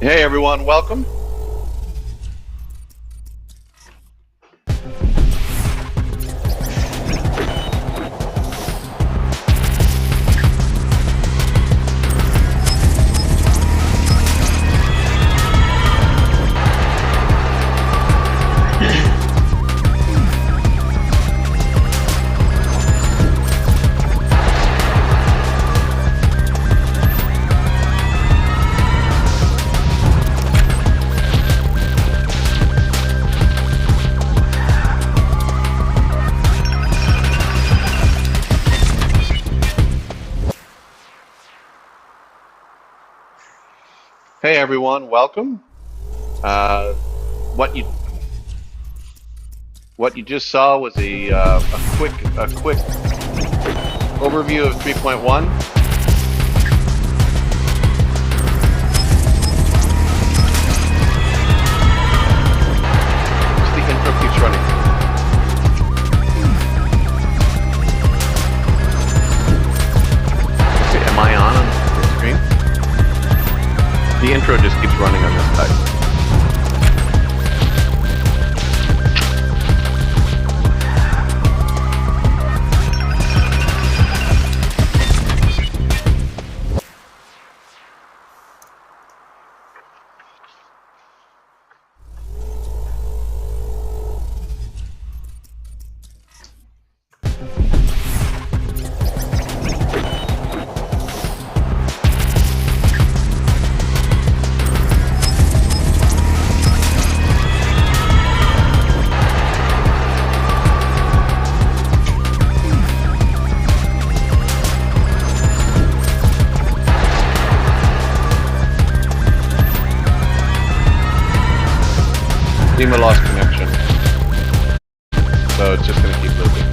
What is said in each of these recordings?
Hey everyone, welcome. Hey everyone, welcome. Uh, what you what you just saw was a quick overview of 3.1. Just the intro keeps running. Okay, am I on your screen? The intro just keeps running on this side. Dima lost connection, so it's just going to keep looping.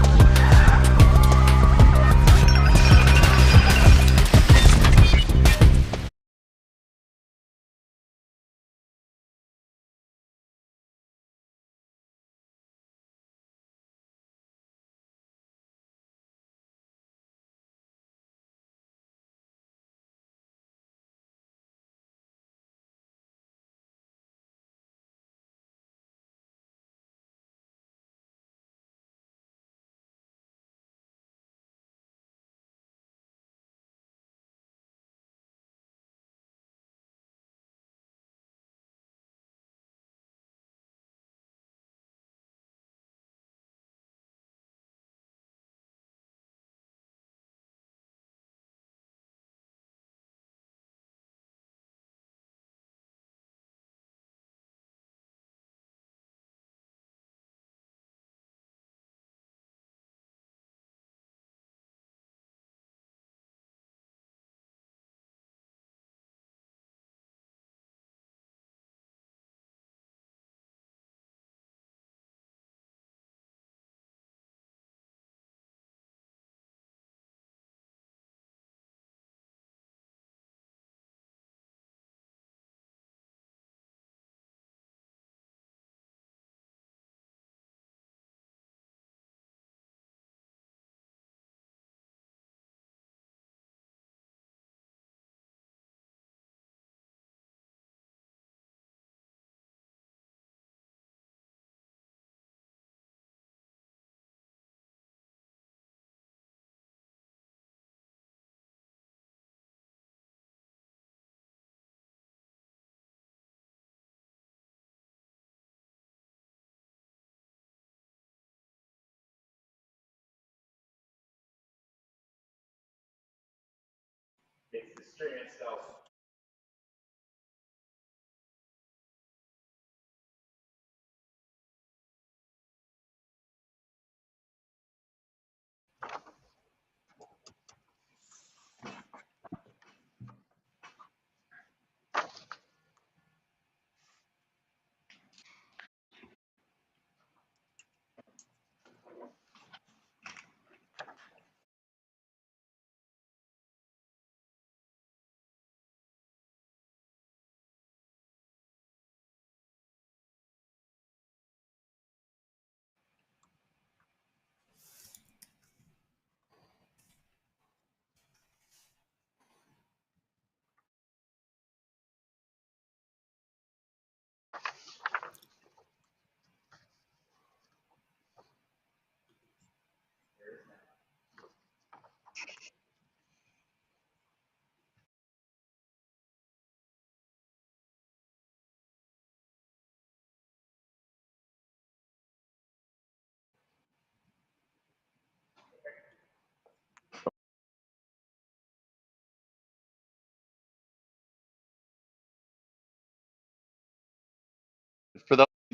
It's the string itself.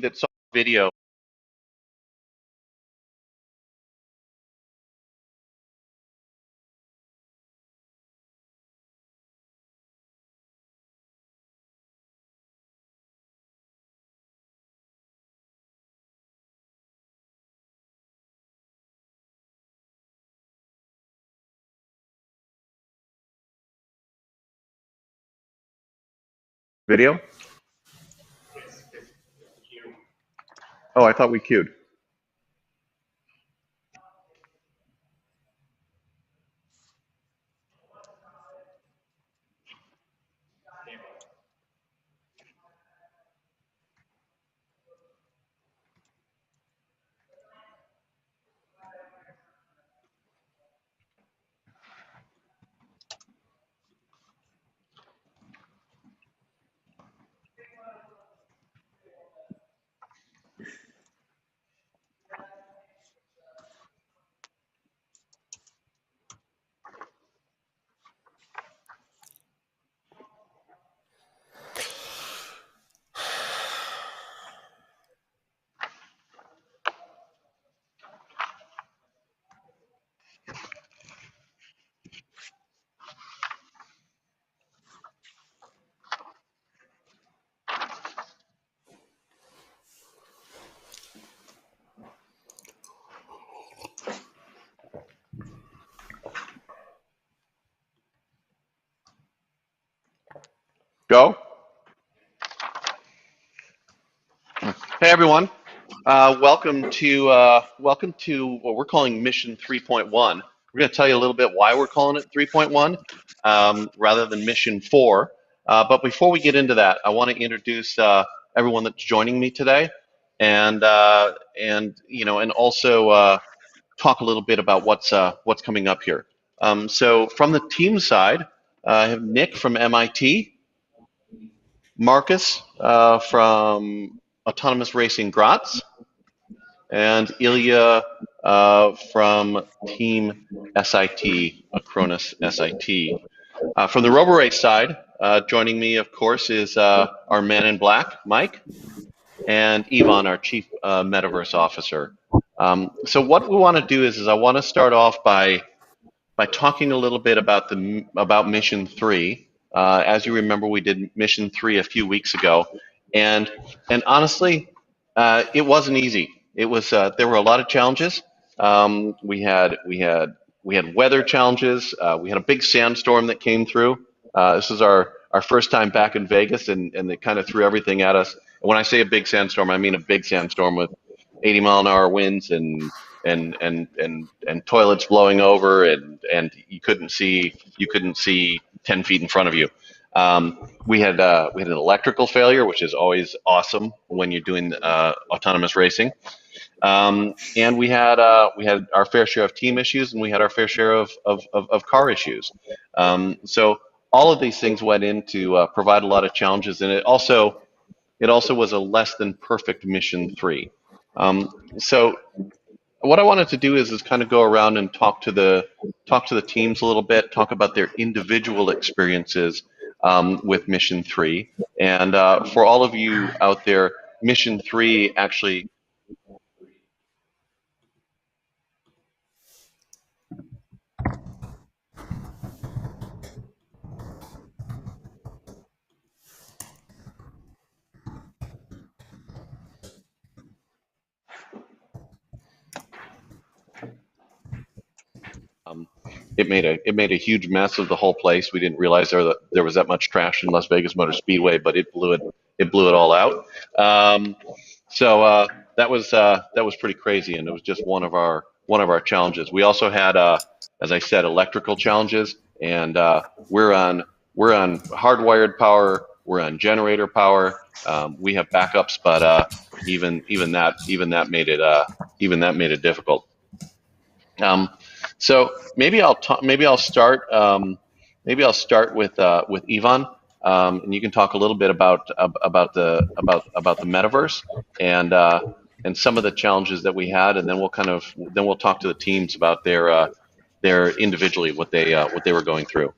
that saw video. Video? Oh, I thought we queued. Go. Hey everyone, welcome to what we're calling Mission 3.1. We're going to tell you a little bit why we're calling it 3.1 rather than Mission 4. But before we get into that, I want to introduce everyone that's joining me today, and also talk a little bit about what's coming up here. So from the team side, I have Nick from MIT, Marcus from Autonomous Racing Graz, and Ilya from Team SIT, Acronis SIT. From the Roborace side, joining me, of course, is our man in black, Mike, and Ivan, our Chief Metaverse Officer. So what we want to do is I want to start off by talking a little bit about Mission 3. As you remember, we did Mission 3 a few weeks ago, and honestly, it wasn't easy. It was there were a lot of challenges. We had weather challenges. We had a big sandstorm that came through. This is our first time back in Vegas, and it kind of threw everything at us. When I say a big sandstorm, I mean a big sandstorm with 80-mile-an-hour winds and toilets blowing over, and you couldn't see 10 feet in front of you. We had an electrical failure, which is always awesome when you're doing autonomous racing. And we had our fair share of team issues, and we had our fair share of car issues. So all of these things went in to provide a lot of challenges, and it also was a less than perfect Mission 3. So what I wanted to do is kind of go around and talk to the teams a little bit, talk about their individual experiences with Mission 3, and for all of you out there, Mission 3 actually. It made a huge mess of the whole place. We didn't realize there was that much trash in Las Vegas Motor Speedway, but it blew it all out. So that was pretty crazy, and it was just one of our challenges. We also had, as I said, electrical challenges, and we're on hardwired power. We're on generator power. We have backups, but even that made it difficult. So maybe I'll start with Ivan, and you can talk a little bit about the metaverse and some of the challenges that we had, and then we'll talk to the teams about their individually what they were going through.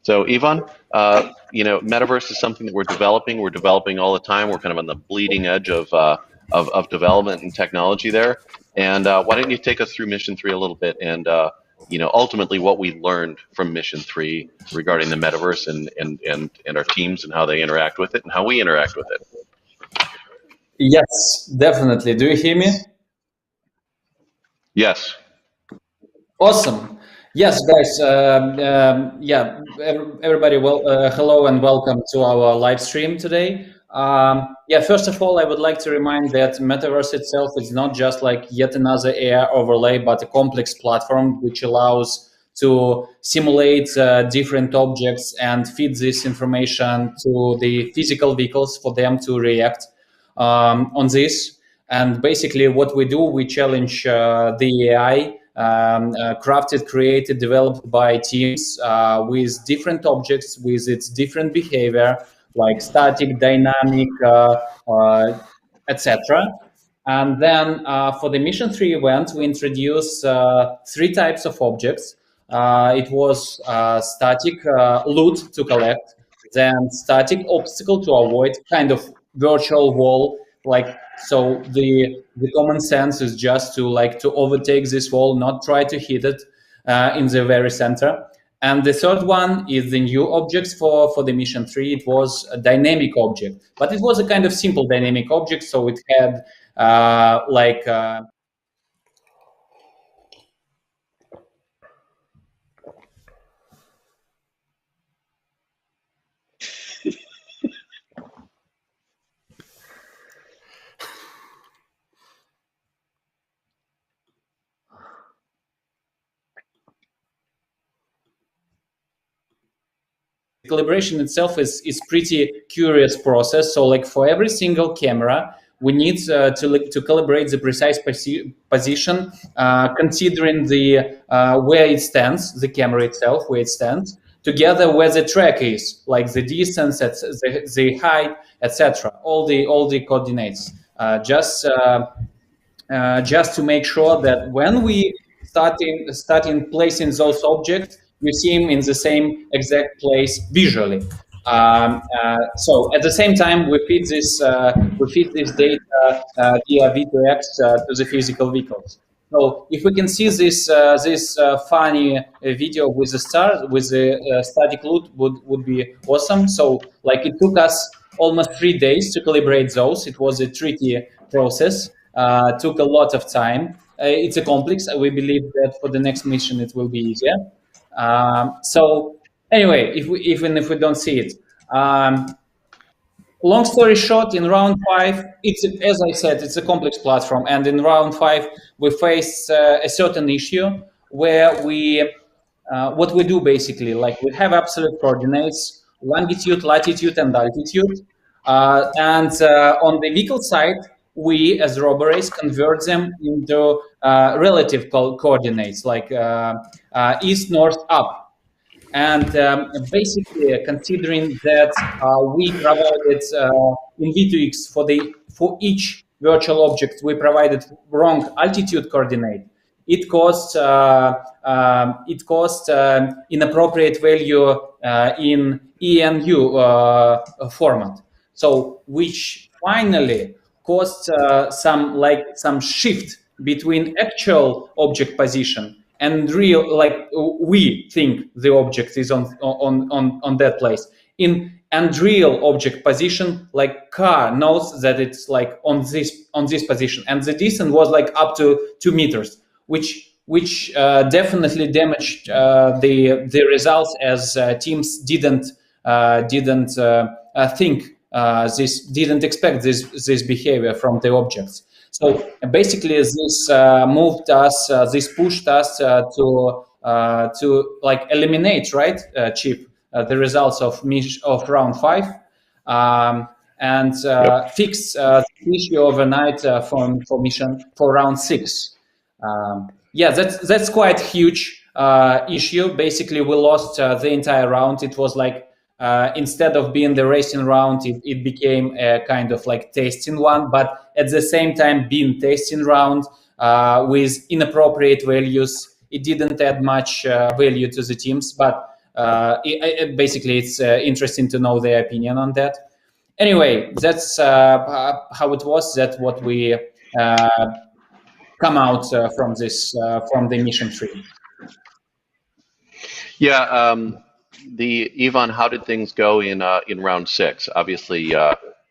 So Ivan, metaverse is something that we're developing. We're developing all the time. We're kind of on the bleeding edge of of development and technology there. And why don't you take us through Mission 3 a little bit, and ultimately what we learned from Mission 3 regarding the metaverse, and our teams and how they interact with it and how we interact with it. Yes, definitely. Do you hear me? Yes. Awesome. Yes, guys. Yeah, everybody. Well, hello and welcome to our live stream today. Yeah, first of all, I would like to remind that Metaverse itself is not just like yet another AR overlay, but a complex platform which allows to simulate different objects and feed this information to the physical vehicles for them to react on this. And basically, what we do, we challenge the AI. Crafted, created, developed by teams with different objects, with its different behavior, like static, dynamic, etc. And then for the Mission 3 event, we introduced three types of objects. It was static loot to collect, then static obstacle to avoid, kind of virtual wall, like, so the common sense is just to overtake this wall, not try to hit it in the very center. And the third one is the new objects for the Mission 3. It was a dynamic object, but it was a kind of simple dynamic object. So it had calibration itself is pretty curious process. So like for every single camera, we need to calibrate the precise position, considering the where it stands, the camera itself, where it stands, together where the track is, like the distance, the height, etc. All the coordinates, just to make sure that when we starting placing those objects, we see them in the same exact place visually. So at the same time, we feed this data via V2X to the physical vehicles. So if we can see this funny video with the stars, with the static loot, would be awesome. So like it took us almost 3 days to calibrate those. It was a tricky process. Took a lot of time. It's a complex. We believe that for the next mission it will be easier. So anyway, even if we don't see it, long story short, in round 5, it's, as I said, it's a complex platform, and in round 5 we face a certain issue where we what we do basically, like we have absolute coordinates, longitude, latitude, and altitude, and on the vehicle side, we as Roborace convert them into relative coordinates, like east, north, up. And basically, considering that we provided in V2X for each virtual object, we provided wrong altitude coordinate. It caused inappropriate value in ENU format. So which finally caused some shift between actual object position and real, like we think the object is on that place and real object position, like car knows that it's like on this position, and the distance was like up to 2 meters, which definitely damaged the results, as teams didn't didn't expect this behavior from the objects. So basically, this moved us, this pushed us to like eliminate, right, Chip, the results of round 5, and fix the issue overnight for round 6. Yeah, that's quite huge issue. Basically, we lost the entire round. It was like instead of being the racing round, it became a kind of like testing one, but at the same time being testing round with inappropriate values. It didn't add much value to the teams, but basically it's interesting to know their opinion on that. Anyway, that's how it was. That's what we come out from the mission 3. Yeah, the Ivan, how did things go in round six? Obviously,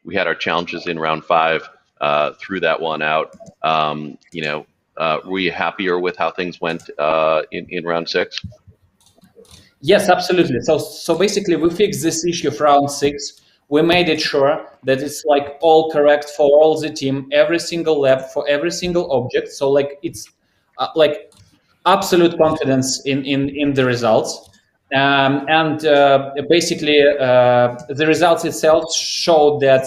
we had our challenges in round five. Threw that one out. Were you happier with how things went in round six? Yes, absolutely. So basically, we fixed this issue of round 6. We made it sure that it's like all correct for all the team, every single lab for every single object. So like it's like absolute confidence in the results. And basically, the results itself showed that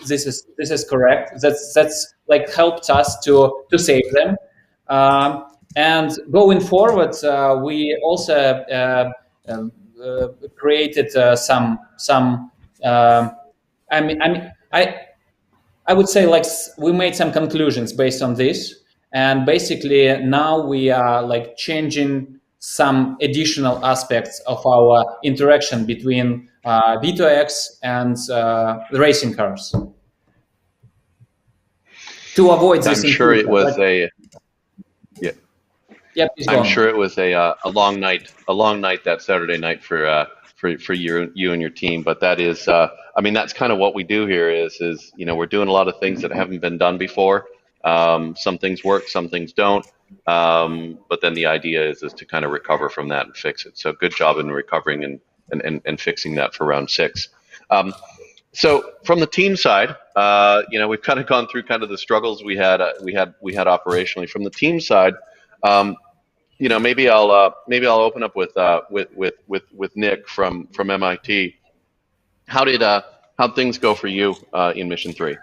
this is correct. That's like helped us to save them. And going forward, we also um, created some. I would say like we made some conclusions based on this, and basically now we are like changing some additional aspects of our interaction between V2X and the racing cars to avoid I'm this in sure it future. was Like, a yeah. yeah, please go I'm on. sure it was a long night that Saturday night for you and your team. But that is, I mean, that's kind of what we do here. Is we're doing a lot of things that haven't been done before. Some things work, some things don't. But then the idea is to kind of recover from that and fix it. So good job in recovering and fixing that for round six. So from the team side, we've kind of gone through kind of the struggles we had operationally. From the team side, um, maybe I'll open up with Nick from MIT. How'd things go for you in mission three?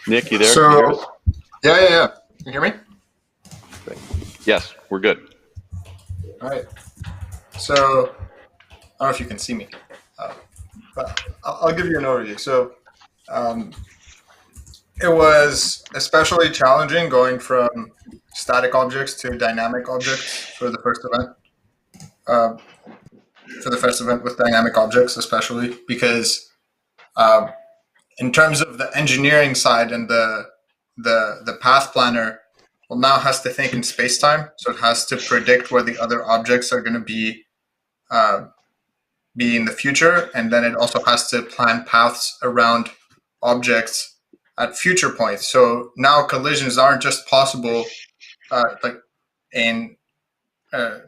Nick, you there? Can you hear So, us? yeah. Can you hear me? Great. Yes, we're good. All right. So, I don't know if you can see me, but I'll give you an overview. So, um, it was especially challenging going from static objects to dynamic objects for the first event. Uh, for the first event with dynamic objects, especially because uh, in terms of the engineering side and the path planner, well, now has to think in space time, so it has to predict where the other objects are going to uh, be in the future, and then it also has to plan paths around objects at future points. So now collisions aren't just possible like in uh,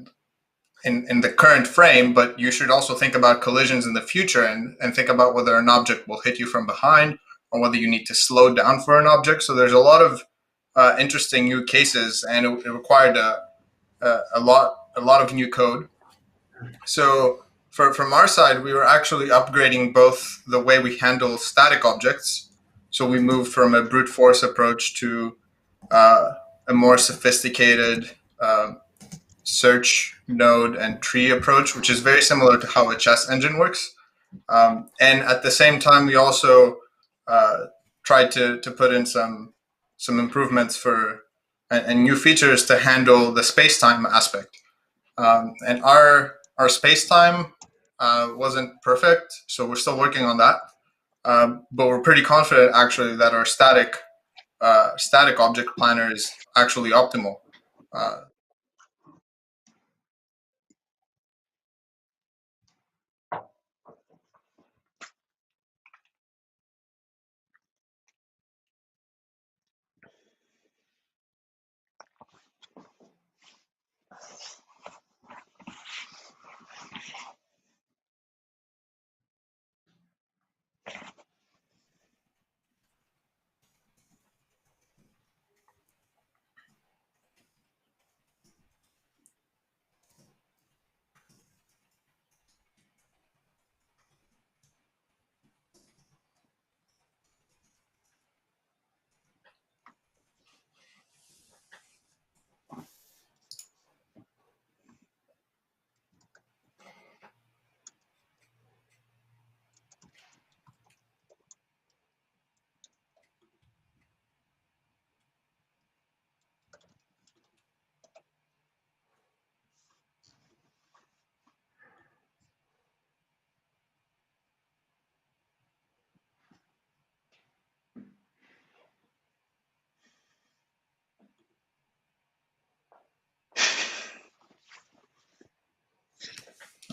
in the current frame, but you should also think about collisions in the future and think about whether an object will hit you from behind or whether you need to slow down for an object. So there's a lot of interesting new cases, and it required a lot of new code. So from our side, we were actually upgrading both the way we handle static objects. So we moved from a brute force approach to uh, a more sophisticated search node and tree approach, which is very similar to how a chess engine works. And at the same time, we also uh, tried to put in some improvements for and new features to handle the space time aspect. And our space time wasn't perfect, so we're still working on that. But we're pretty confident actually that our static object planner is actually optimal. Uh,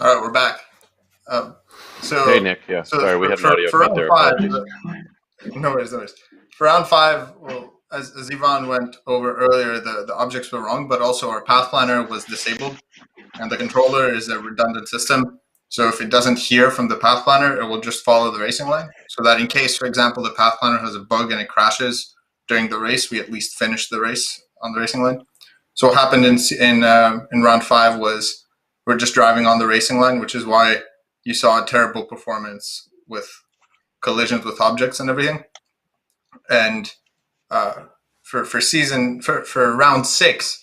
All right, we're back. So, Hey, Nick. Yeah, so sorry, we had an for, audio for cut round there. five, Apologies. no worries, no worries. For round five, well, as Ivan went over earlier, the objects were wrong, but also our path planner was disabled, and the controller is a redundant system. So if it doesn't hear from the path planner, it will just follow the racing line. So that in case, for example, the path planner has a bug and it crashes during the race, we at least finish the race on the racing line. So what happened in round five was we're just driving on the racing line, which is why you saw a terrible performance with collisions with objects and everything. And for round six,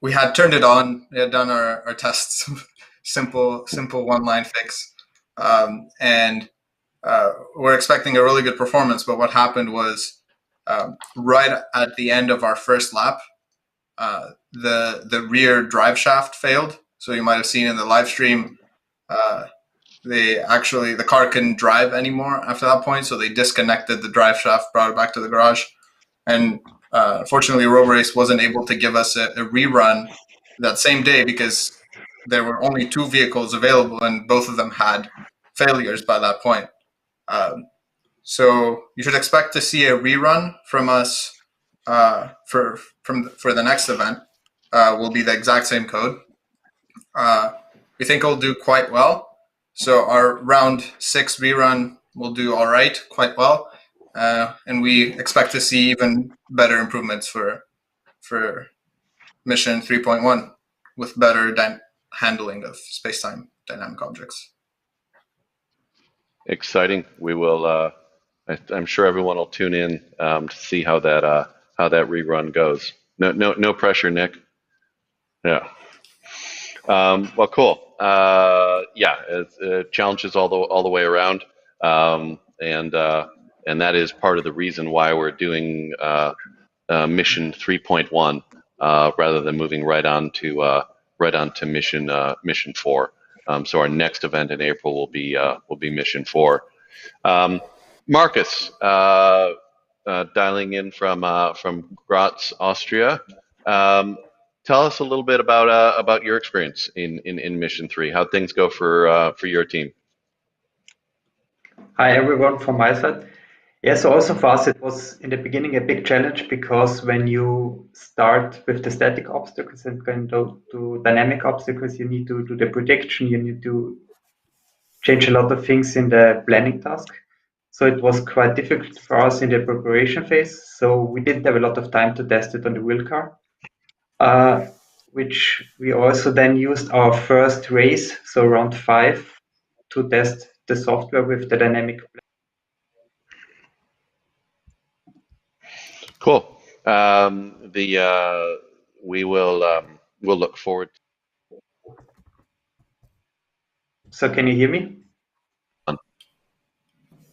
we had turned it on. We had done our tests, simple one line fix, and we're expecting a really good performance. But what happened was right at the end of our first lap, the rear drive shaft failed. So you might have seen in the live stream, the car couldn't drive anymore after that point. So they disconnected the drive shaft, brought it back to the garage, and unfortunately, Roborace wasn't able to give us a rerun that same day because there were only two vehicles available, and both of them had failures by that point. So you should expect to see a rerun from us for the next event. Will be the exact same code. We think it'll do quite well. So our round six rerun will do all right, quite well, and we expect to see even better improvements for mission 3.1 with better handling of space-time dynamic objects. Exciting. We will. I'm sure everyone will tune in to see how that rerun goes. No pressure, Nick. Yeah. Well, cool. Yeah, challenges all the way around, and that is part of the reason why we're doing mission 3.1 rather than moving right on to mission 4. So our next event in April will be mission 4. Marcus, dialing in from Graz, Austria. Tell us a little bit about your experience in Mission 3. How things go for your team. Hi everyone from my side. Yeah, so also for us it was in the beginning a big challenge because when you start with the static obstacles and go to dynamic obstacles, you need to do the prediction, you need to change a lot of things in the planning task. So it was quite difficult for us in the preparation phase. So we didn't have a lot of time to test it on the wheel car, which we also then used our first race, so round 5, to test the software with the dynamic. Cool. We'll look forward. So can you hear me?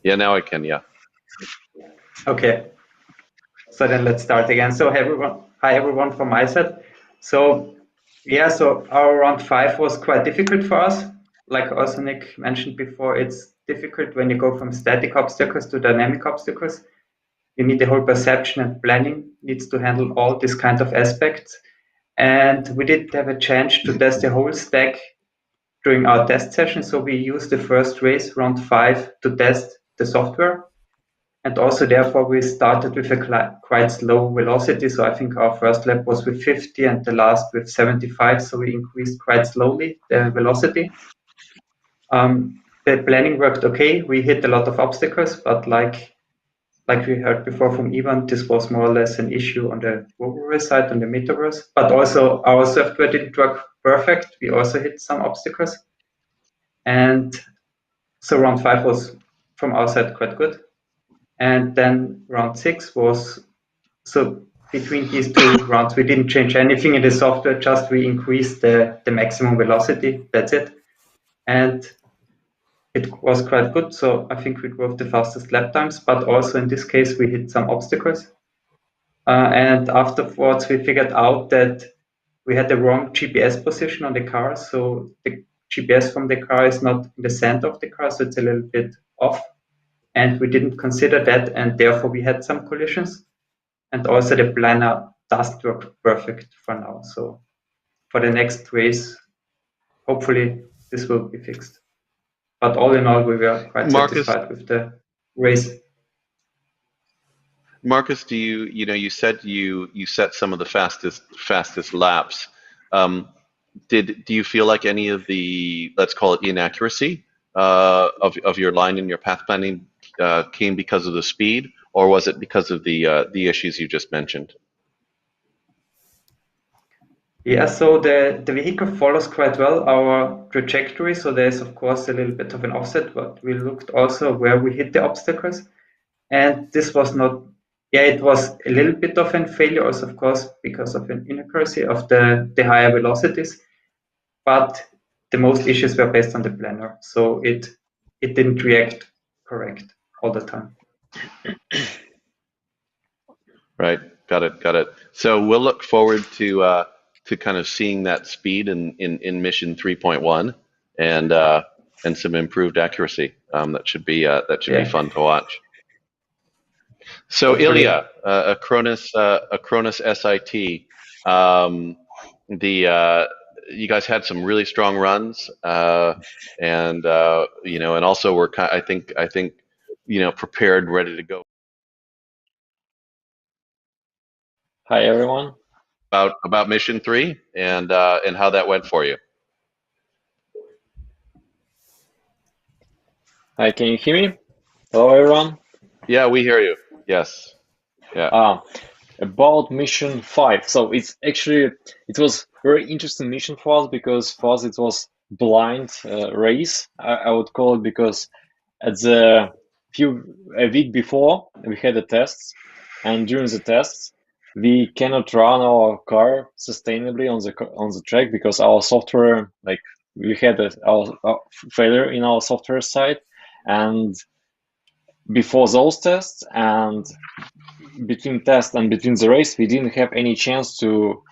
Yeah, now I can. Yeah. Okay. So then let's start again. So hi everyone from my side. So yeah, so our round 5 was quite difficult for us. Like also Nick mentioned before, it's difficult when you go from static obstacles to dynamic obstacles. You need the whole perception and planning needs to handle all these kind of aspects. And we did have a chance to test the whole stack during our test session. So we used the first race, round 5, to test the software. And also, therefore, we started with a quite slow velocity. So I think our first lap was with 50 and the last with 75. So we increased quite slowly the velocity. The planning worked okay. We hit a lot of obstacles, but like we heard before from Ivan, this was more or less an issue on the Roborace side, on the Metaverse. But also our software didn't work perfect. We also hit some obstacles. And so round 5 was from our side quite good. And then round 6 was, so between these two rounds, we didn't change anything in the software, just we increased the maximum velocity, that's it. And it was quite good, so I think we drove the fastest lap times, but also in this case, we hit some obstacles. And afterwards, we figured out that we had the wrong GPS position on the car, so the GPS from the car is not in the center of the car, so it's a little bit off. And we didn't consider that, and therefore we had some collisions. And also the planner doesn't work perfect for now. So for the next race, hopefully this will be fixed. But all in all, we were quite Marcus, satisfied with the race. Marcus, you said you set some of the fastest laps. Um, do you feel like any of the, let's call it inaccuracy, of your line and your path planning came because of the speed, or was it because of the issues you just mentioned? Yeah, so the vehicle follows quite well our trajectory. So there's of course a little bit of an offset, but we looked also where we hit the obstacles. And this was not, yeah, it was a little bit of a failure also, of course, because of an inaccuracy of the higher velocities. But the most issues were based on the planner. So it didn't react correct all the time. Right. Got it. So we'll look forward to kind of seeing that speed in mission 3.1 and some improved accuracy. That should be Yeah, fun to watch. So hopefully. Ilya, a Cronus SIT, the you guys had some really strong runs, and and also were I think prepared, ready to go. Hi everyone. About mission 3 and how that went for you. Hi, can you hear me? Hello everyone. Yeah, we hear you. Yes. Yeah. About mission 5. So it was very interesting mission for us because for us it was blind race. I would call it, because at a week before we had the tests, and during the tests we cannot run our car sustainably on the track because our software, like, we had our failure in our software side. And before those tests and between test and between the race, we didn't have any chance to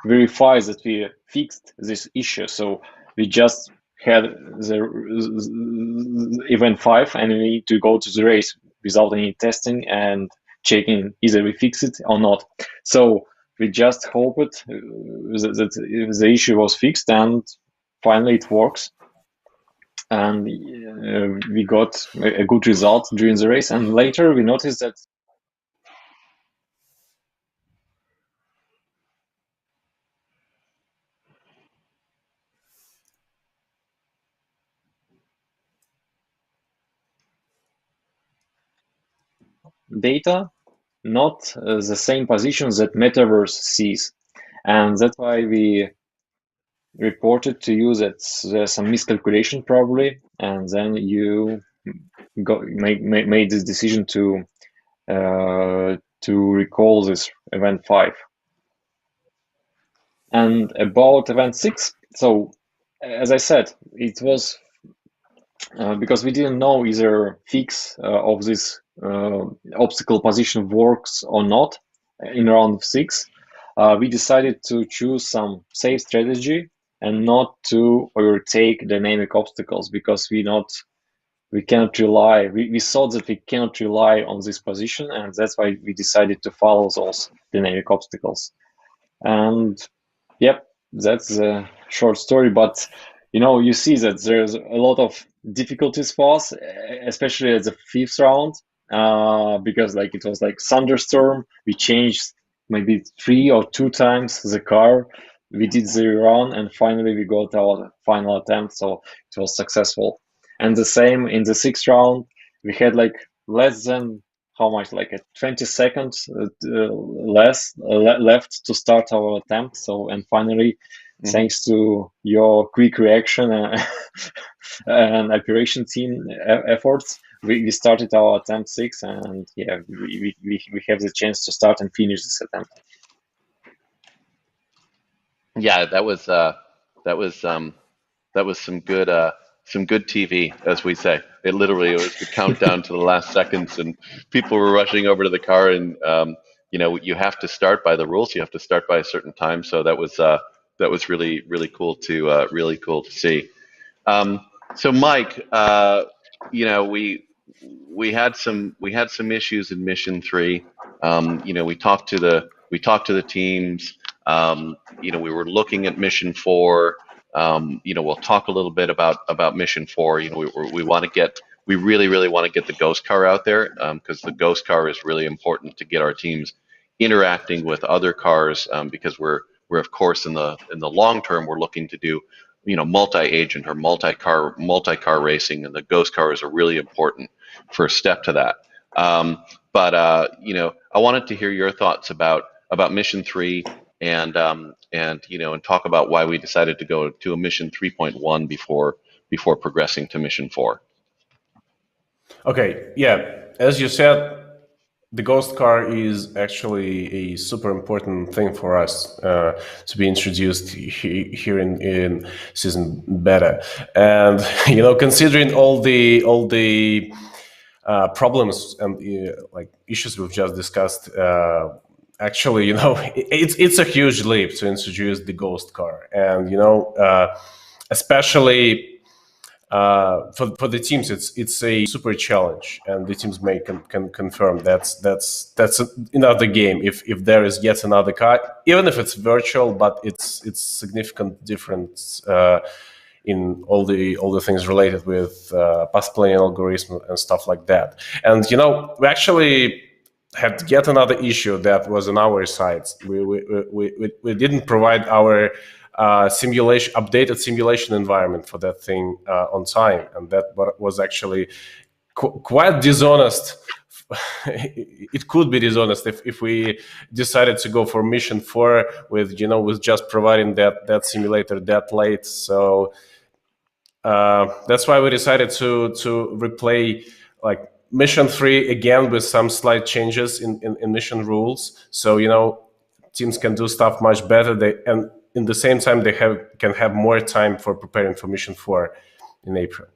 verify that we fixed this issue. So we just had the event 5 and we need to go to the race without any testing and checking either we fix it or not. So we just hoped that the issue was fixed, and finally it works. And we got a good result during the race. And later we noticed that data, not the same positions that Metaverse sees. And that's why we reported to you that there's some miscalculation probably, and then you made this decision to recall this event 5. And about event 6, so as I said, it was because we didn't know either fix of this obstacle position works or not in round 6. We decided to choose some safe strategy and not to overtake dynamic obstacles, because we cannot rely. We thought that we cannot rely on this position, and that's why we decided to follow those dynamic obstacles. And yep, that's a short story. But you see that there's a lot of difficulties for us, especially at the 5th round, because it was like thunderstorm. We changed maybe 3 or 2 times the car. We did the run, and finally we got our final attempt, so it was successful. And the same in the 6th round, we had less than how much, like a 20 seconds left to start our attempt. So, and finally, thanks to your quick reaction and operation team efforts, we started our attempt 6, and yeah, we have the chance to start and finish this attempt. Yeah, that was some good TV, as we say. It was the countdown to the last seconds, and people were rushing over to the car. And you have to start by the rules. You have to start by a certain time. So that was really cool to see. So Mike, we had some issues in mission 3. We talked to the teams. We were looking at mission 4. We'll talk a little bit about Mission 4. We really want to get the ghost car out there, because the ghost car is really important to get our teams interacting with other cars, because we're of course in the long term we're looking to do multi-agent or multi-car racing, and the ghost car is a really important first step to that. But I wanted to hear your thoughts about Mission 3, and talk about why we decided to go to a Mission 3.1 before progressing to Mission 4. Okay, yeah, as you said, the ghost car is actually a super important thing for us to be introduced here in season beta, and considering all the problems and like issues we've just discussed, actually, it's a huge leap to introduce the ghost car, and especially for the teams, it's a super challenge, and the teams can confirm that's another game. If there is yet another car, even if it's virtual, but it's significant difference in all the things related with path planning algorithm and stuff like that. And we actually had yet another issue that was on our side. We didn't provide our updated simulation environment for that thing on time, and that was actually quite dishonest. It could be dishonest if we decided to go for Mission 4 with just providing that simulator that late. So that's why we decided to replay like Mission 3 again with some slight changes in mission rules, so teams can do stuff much better. And in the same time, they can have more time for preparing for Mission 4 in April.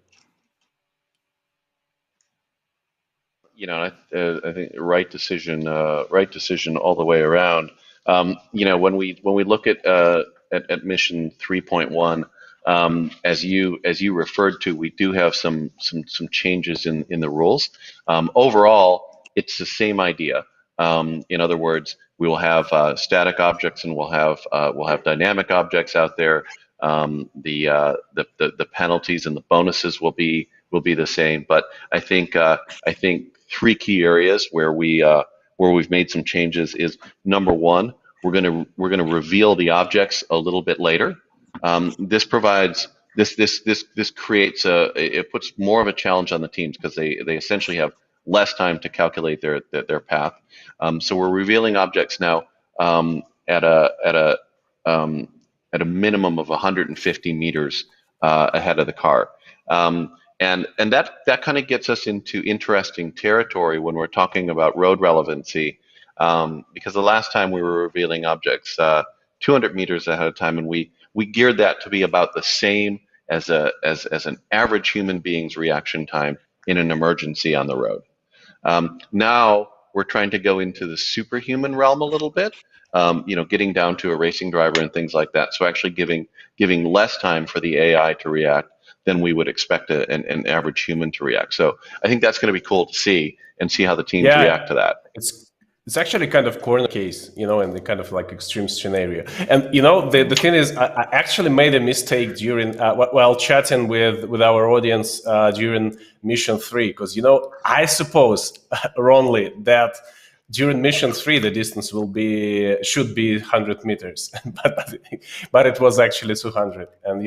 I think right decision all the way around. When we look at Mission 3.1, as you referred to, we do have some changes in the rules. Overall, it's the same idea. In other words, we will have static objects, and we'll have dynamic objects out there. The penalties and the bonuses will be the same. But I think three key areas where we've made some changes is, number one, we're gonna reveal the objects a little bit later. This provides this creates it puts more of a challenge on the teams, because they essentially have less time to calculate their path. So we're revealing objects now at a minimum of 150 meters ahead of the car, and that kind of gets us into interesting territory when we're talking about road relevancy, because the last time we were revealing objects 200 meters ahead of time, and we geared that to be about the same as an average human being's reaction time in an emergency on the road. Now we're trying to go into the superhuman realm a little bit, getting down to a racing driver and things like that. So actually giving less time for the AI to react than we would expect an average human to react. So I think that's going to be cool to see how the teams react to that. It's actually kind of corner case, in the kind of like extreme scenario. And the thing is, I actually made a mistake during while chatting with our audience during Mission 3, because I suppose wrongly that during Mission 3 the distance should be 100 meters, but it was actually 200. And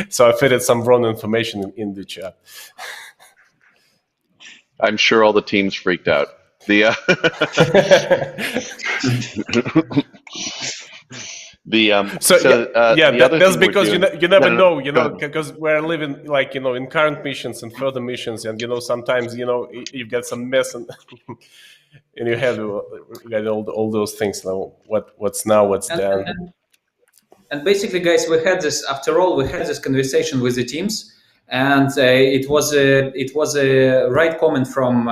so I fitted some wrong information in the chat. I'm sure all the teams freaked out. That's because you never know, because we're living like in current missions and further missions, and sometimes you get some mess and and you have all those things. What's now, what's then. And basically, guys, we had this conversation with the teams. And it was a right comment from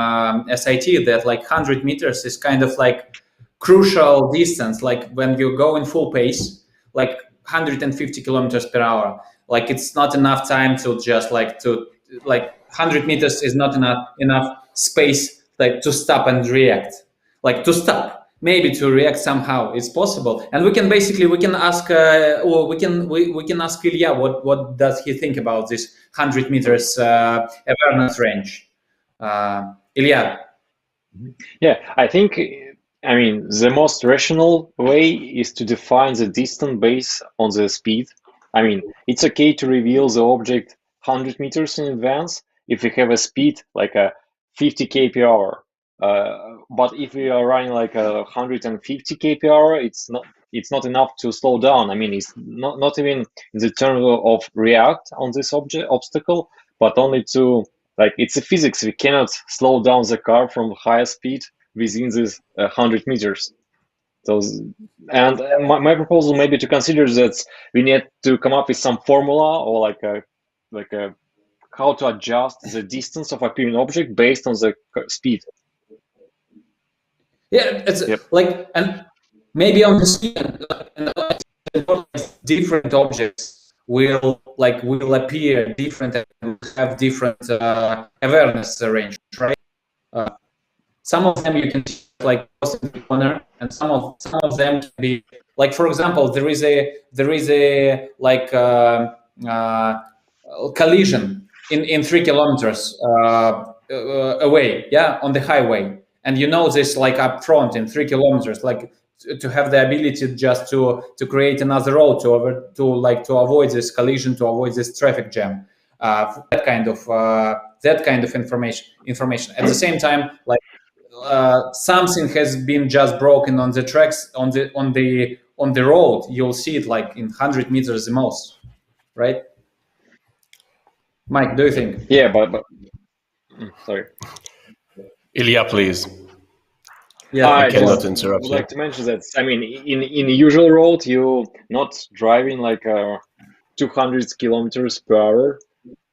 SIT that like 100 meters is kind of like crucial distance. Like when you go in full pace, like 150 kilometers per hour, like it's not enough time to just like 100 meters is not enough space like to stop and react. Like to stop maybe to react somehow. It's possible, and we can ask or we can ask Ilya what does he think about this 100 meters awareness range. Ilya. Yeah, I think, I mean, the most rational way is to define the distance based on the speed. I mean, it's okay to reveal the object 100 meters in advance if we have a speed like a 50 kph. But if we are running like a 150 kph, it's not enough to slow down. I mean, it's not even in the terms of react on this obstacle, but only to, like, it's a physics. We cannot slow down the car from higher speed within this 100 meters. So, and my proposal maybe to consider that we need to come up with some formula or like a how to adjust the distance of appearing object based on the speed. Yeah, it's like, and maybe on the speed and different objects will appear different and have different awareness range, right? Some of them you can see like in the corner, and some of them can be like, for example, there is a like collision in 3 kilometers away, yeah, on the highway, and you know this like up front in 3 kilometers, like to have the ability just to create another road to avoid this collision, to avoid this traffic jam, that kind of information. At the same time, like something has been just broken on the tracks on the road, you'll see it like in 100 meters the most, right? Mike, do you think? Yeah, but sorry. Ilya, please. Yeah, I cannot interrupt would you. like to mention that, I mean, in a usual road, you're not driving like 200 kilometers per hour,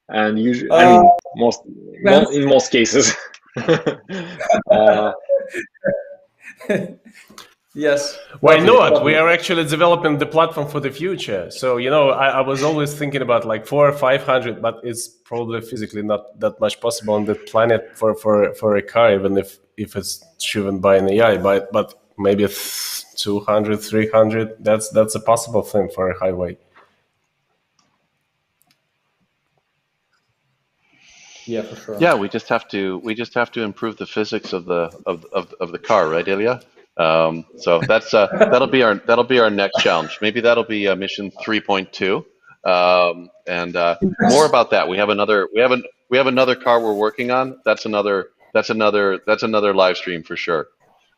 and usually, I mean, in most cases. Yes. Why not? We are actually developing the platform for the future. So, you know, I was always thinking about like 400 or 500, but it's probably physically not that much possible on the planet for a car, even if it's driven by an AI. But maybe 200, 300, that's a possible thing for a highway. Yeah, for sure. Yeah, we just have to improve the physics of the car, right, Ilya? So that's that'll be our next challenge. Maybe that'll be mission 3.2, and more about that. We have another car we're working on. That's another live stream for sure.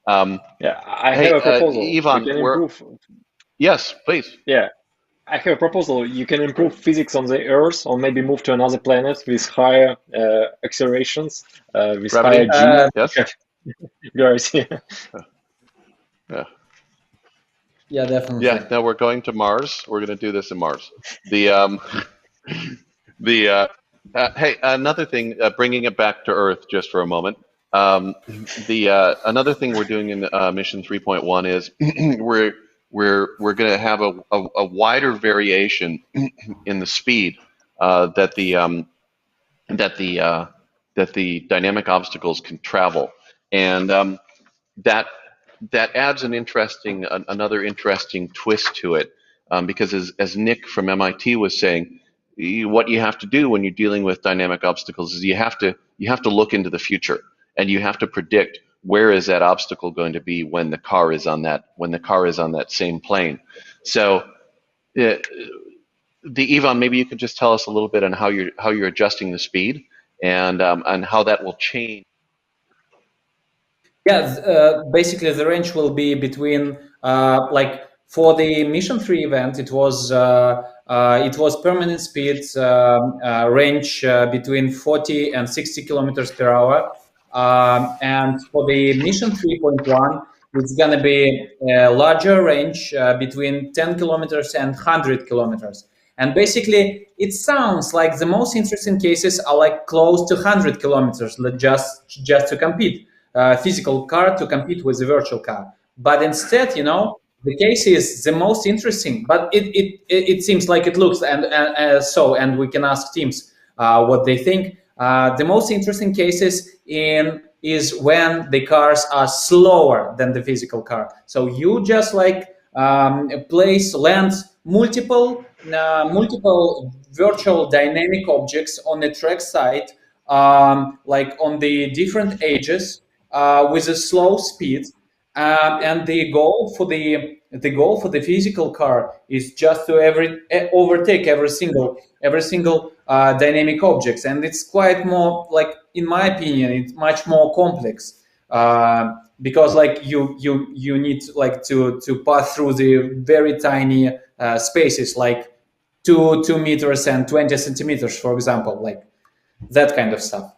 Yeah, I have a proposal. Ivan, yes, please. Yeah, I have a proposal. You can improve physics on the Earth, or maybe move to another planet with higher accelerations, with Gravity? higher G. Yes. Gravity. Yeah. Yeah, definitely. Yeah. Now we're going to Mars. We're going to do this in Mars. Hey, another thing, bringing it back to Earth just for a moment. Another thing we're doing in mission 3.1 is we're going to have a wider variation in the speed that the dynamic obstacles can travel, and that adds another interesting twist to it, because as Nick from MIT was saying, what you have to do when you're dealing with dynamic obstacles is you have to look into the future, and you have to predict where is that obstacle going to be when the car is on that same plane. So, Ivan, maybe you could just tell us a little bit on how you're adjusting the speed and how that will change. Yeah, basically the range will be between like for the Mission 3 event, it was permanent speed range between 40 and 60 kilometers per hour. And for the Mission 3.1, it's going to be a larger range between 10 kilometers and 100 kilometers. And basically, it sounds like the most interesting cases are like close to 100 kilometers, just to compete. Physical car to compete with the virtual car. But instead, you know, the case is the most interesting. But it seems like it looks, and we can ask teams what they think. The most interesting cases in is when the cars are slower than the physical car. So you just like land multiple virtual dynamic objects on the track side, like on the different edges, with a slow speed, and the goal for the physical car is just to overtake every single dynamic objects, and it's quite more, like, in my opinion, it's much more complex, because like you need like to pass through the very tiny spaces, like 2 meters and 20 centimeters, for example, like that kind of stuff.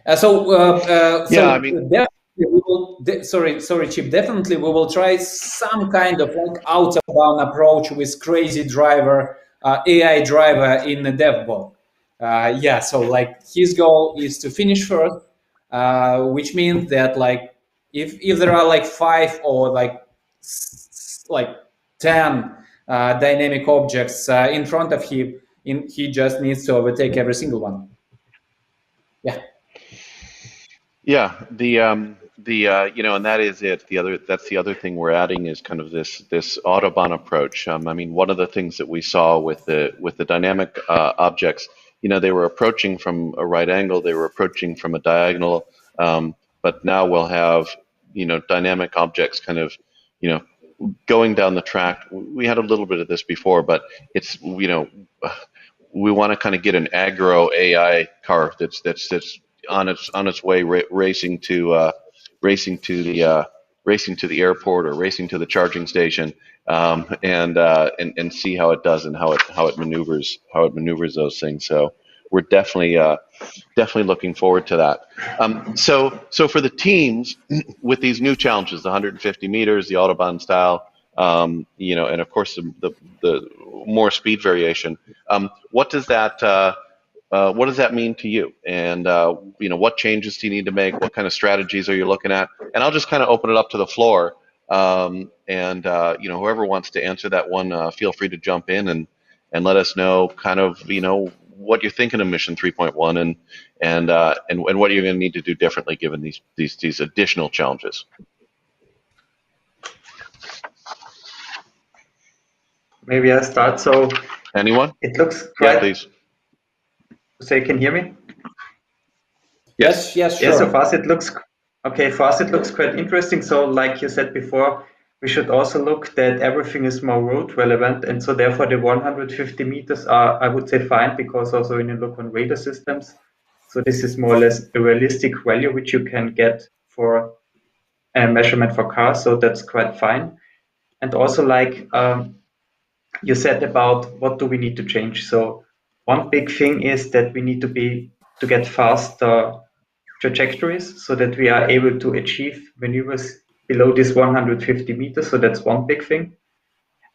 Yeah, I mean, Definitely we will, sorry, Chip. Definitely, we will try some kind of like autobahn approach with crazy driver, AI driver in the DevBot. Yeah, so like his goal is to finish first, which means that like if there are like 5 or like 10 dynamic objects in front of him, he just needs to overtake every single one. Yeah. Yeah, and that is it. That's the other thing we're adding is kind of this Autobahn approach. I mean, one of the things that we saw with the dynamic objects, they were approaching from a right angle, they were approaching from a diagonal, but now we'll have, dynamic objects kind of, going down the track. We had a little bit of this before, but it's, we want to kind of get an aggro AI car that's on its way racing to the airport or racing to the charging station, and see how it does and how it maneuvers those things. So we're definitely looking forward to that. So for the teams with these new challenges, the 150 meters, the Autobahn style, and of course the more speed variation. What does that mean to you? And what changes do you need to make? What kind of strategies are you looking at? And I'll just kind of open it up to the floor. Whoever wants to answer that one, feel free to jump in and let us know kind of what you're thinking of Mission 3.1 and what you're going to need to do differently given these additional challenges. Maybe I start. So anyone? It looks quite. Yeah, please. So you can hear me? Yes, sure. Yeah, so for us it looks okay. For us it looks quite interesting. So like you said before, we should also look that everything is more road relevant, and so therefore the 150 meters are, I would say, fine, because also when you look on radar systems, so this is more or less a realistic value which you can get for a measurement for cars. So that's quite fine. And also like you said about what do we need to change. So one big thing is that we need to get faster trajectories so that we are able to achieve maneuvers below this 150 meters. So that's one big thing.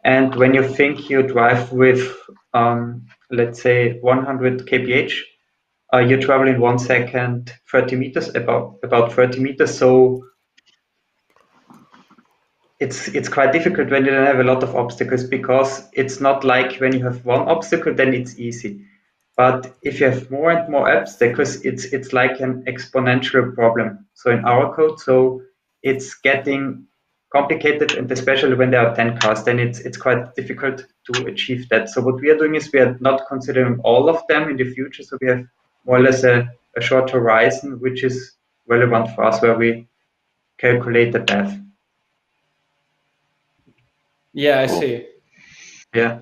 And when you think you drive with, let's say 100 kph, you travel in 1 second 30 meters, about 30 meters. So it's quite difficult when you don't have a lot of obstacles, because it's not like when you have one obstacle, then it's easy. But if you have more and more obstacles, it's like an exponential problem. So in our code, so it's getting complicated, and especially when there are 10 cars, then it's quite difficult to achieve that. So what we are doing is we are not considering all of them in the future. So we have more or less a short horizon, which is relevant for us, where we calculate the path. Yeah, I see. Yeah.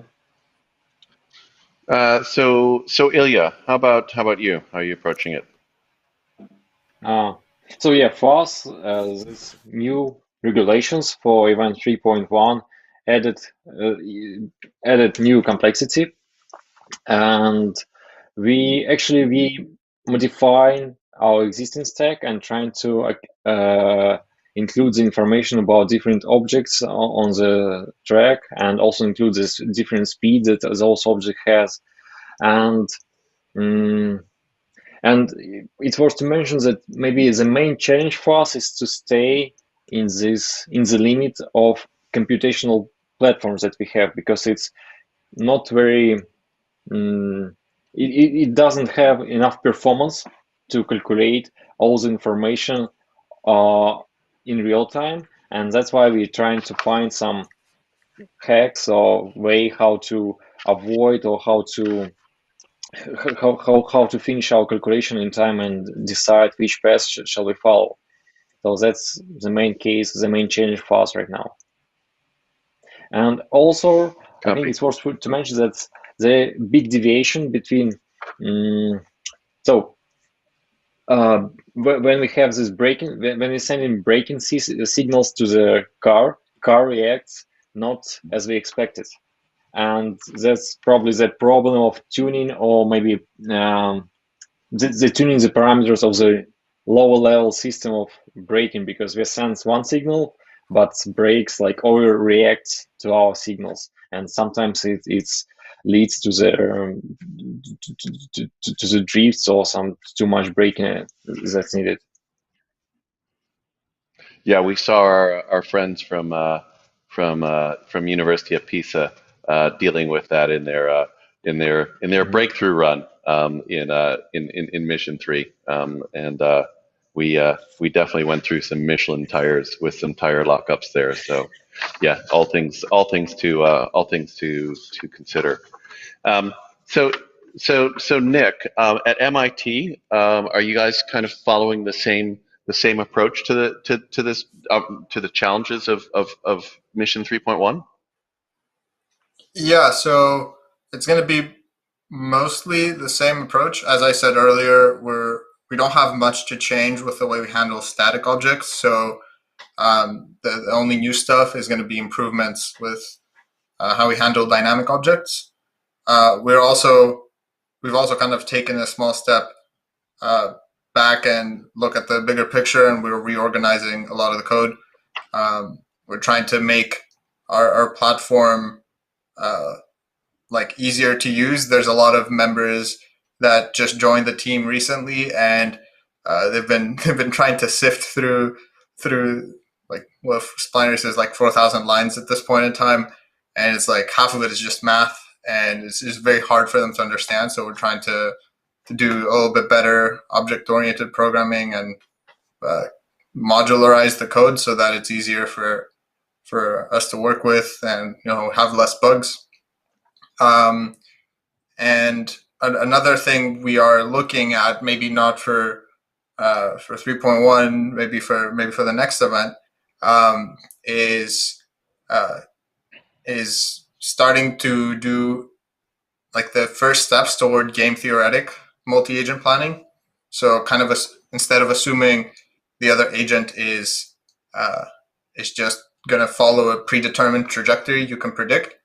So Ilya, how about you? How are you approaching it? So yeah, for us, this new regulations for Event 3.1 added new complexity, and we modify our existing stack and trying to include the information about different objects on the track, and also include this different speed that those object has. And it's worth to mention that maybe the main challenge for us is to stay in the limit of computational platforms that we have, because it's not very it doesn't have enough performance to calculate all the information in real time, and that's why we're trying to find some hacks or way how to avoid or how to finish our calculation in time and decide which path shall we follow. So that's the main case, the main challenge for us right now. And also, I think it's worth to mention that the big deviation between when we have this braking, when we send in braking signals to the car reacts not as we expected, and that's probably the problem of tuning, or maybe the tuning the parameters of the lower level system of braking, because we send one signal but brakes like overreact to our signals, and sometimes it's leads to the to the drifts or some too much braking that's needed. Yeah, we saw our friends from University of Pisa dealing with that in their breakthrough run in Mission 3, and we definitely went through some Michelin tires with some tire lockups there. So yeah, all things to consider. So Nick, at MIT, are you guys kind of following the same approach to the challenges of Mission 3.1? Yeah, so it's going to be mostly the same approach. As I said earlier, we don't have much to change with the way we handle static objects. So the only new stuff is going to be improvements with how we handle dynamic objects. We've also kind of taken a small step back and look at the bigger picture, and we're reorganizing a lot of the code. We're trying to make our platform like easier to use. There's a lot of members that just joined the team recently, and they've been trying to sift through like, well, Splinter says like 4,000 lines at this point in time, and it's like half of it is just math, and it's just very hard for them to understand. So we're trying to do a little bit better object-oriented programming and modularize the code so that it's easier for us to work with and have less bugs. And another thing we are looking at, maybe not for 3.1, maybe for the next event, is starting to do like the first steps toward game theoretic multi-agent planning. So kind of instead of assuming the other agent is just going to follow a predetermined trajectory you can predict,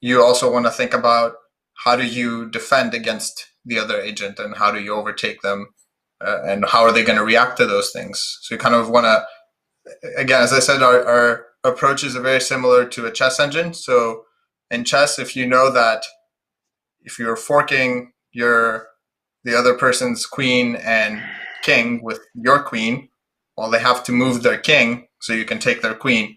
you also want to think about how do you defend against the other agent, and how do you overtake them, and how are they going to react to those things. So you kind of want to, again, as I said, our approaches are very similar to a chess engine. So in chess, if you know that if you're forking the other person's queen and king with your queen, well, they have to move their king so you can take their queen.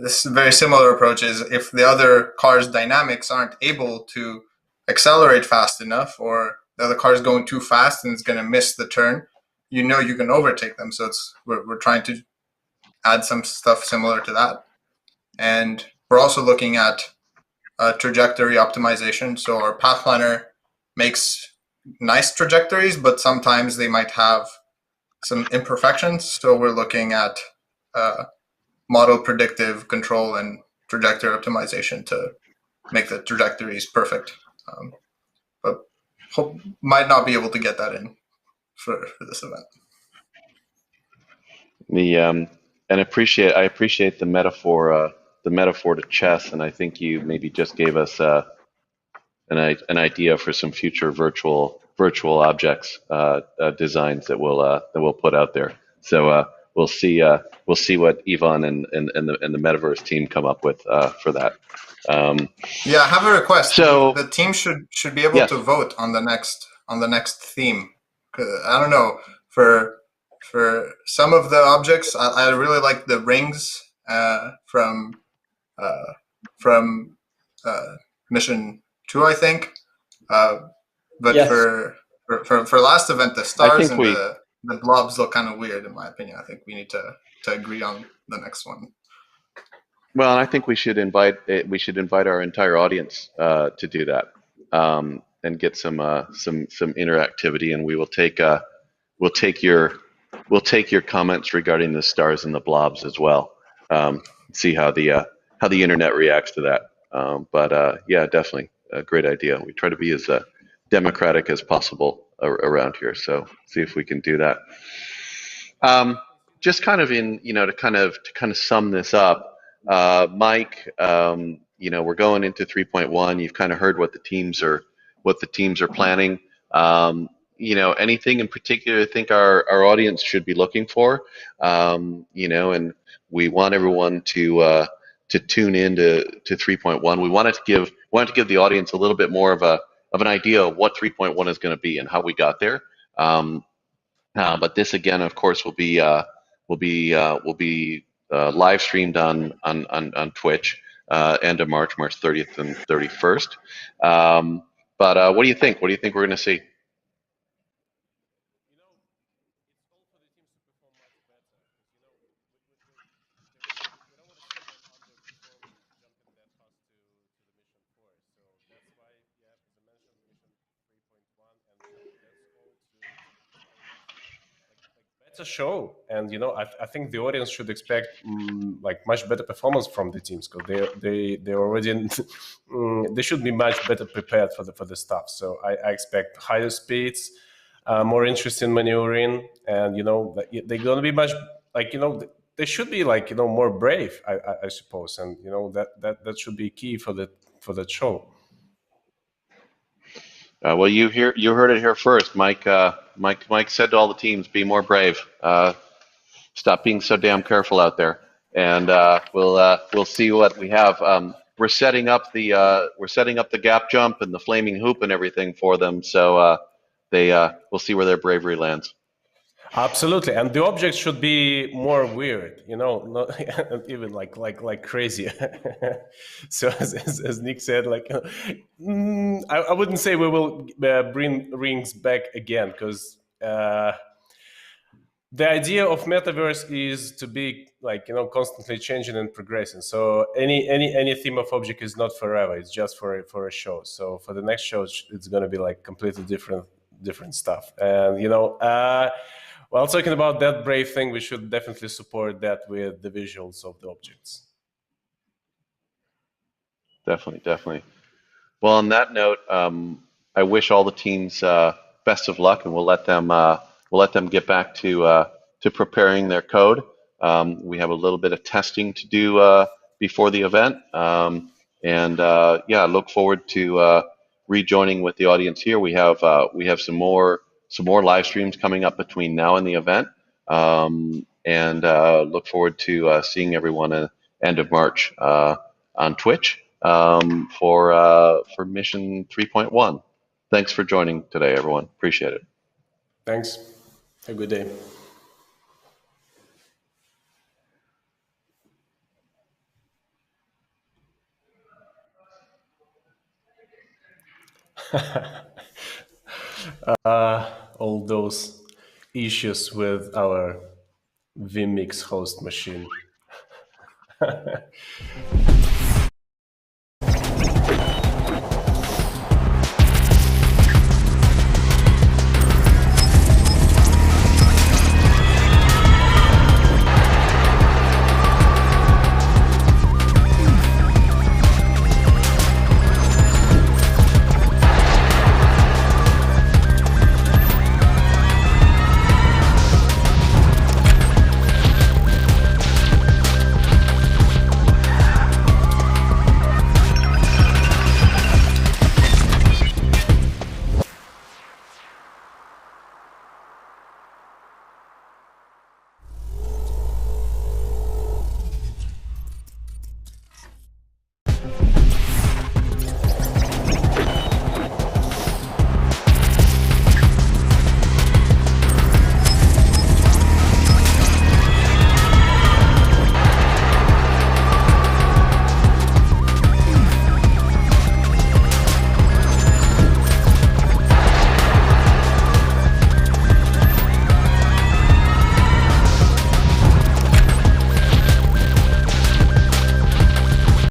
This very similar approach is if the other car's dynamics aren't able to accelerate fast enough, or the other car is going too fast and it's going to miss the turn, you can overtake them. So we're trying to add some stuff similar to that. And we're also looking at trajectory optimization. So our path planner makes nice trajectories, but sometimes they might have some imperfections. So we're looking at model predictive control and trajectory optimization to make the trajectories perfect. But might not be able to get that in for this event. I appreciate the metaphor to chess, and I think you maybe just gave us an idea for some future virtual objects designs that we'll put out there. So we'll see what Ivan and the Metaverse team come up with for that. Yeah, I have a request. So the team should be able to vote on the next theme. I don't know, for some of the objects, I really like the rings from Mission 2, I think. But Yes. for For last event, the stars think and the blobs look kind of weird in my opinion. I think we need to agree on the next one. Well, I think we should invite our entire audience to do that, and get some interactivity, and we will take your comments regarding the stars and the blobs as well. See how the internet reacts to that. But yeah, definitely a great idea. We try to be as democratic as possible around here, so see if we can do that. Just kind of to kind of sum this up, Mike. We're going into 3.1. You've kind of heard what the teams are planning. Anything in particular I think our audience should be looking for. And we want everyone to tune in to 3.1. We wanted to give the audience a little bit more of an idea of what 3.1 is going to be and how we got there. But this again, of course, will be live streamed on Twitch, end of March 30th and 31st. But what do you think? What do you think we're going to see? It's a show, and I think the audience should expect like much better performance from the teams, because they're already they should be much better prepared for the stuff. So I expect higher speeds, more interest in maneuvering, and they're gonna be much they should be more brave, I suppose, and that should be key for that show. Well, you heard it here first. Mike said to all the teams, "Be more brave. Stop being so damn careful out there." And we'll see what we have. We're setting up the gap jump and the flaming hoop and everything for them. So we'll see where their bravery lands. Absolutely, and the objects should be more weird, not even like crazy. So as Nick said, I wouldn't say we will bring rings back again, because the idea of Metaverse is to be constantly changing and progressing. So any theme of object is not forever; it's just for a show. So for the next show, it's going to be completely different stuff, and while talking about that brave thing, we should definitely support that with the visuals of the objects. Definitely. Well, on that note, I wish all the teams best of luck, and we'll let them get back to preparing their code. We have a little bit of testing to do before the event, and look forward to rejoining with the audience here. We have some more live streams coming up between now and the event, and look forward to seeing everyone at end of March on Twitch for Mission 3.1. Thanks for joining today, everyone. Appreciate it. Thanks. Have a good day. All those issues with our vMix host machine.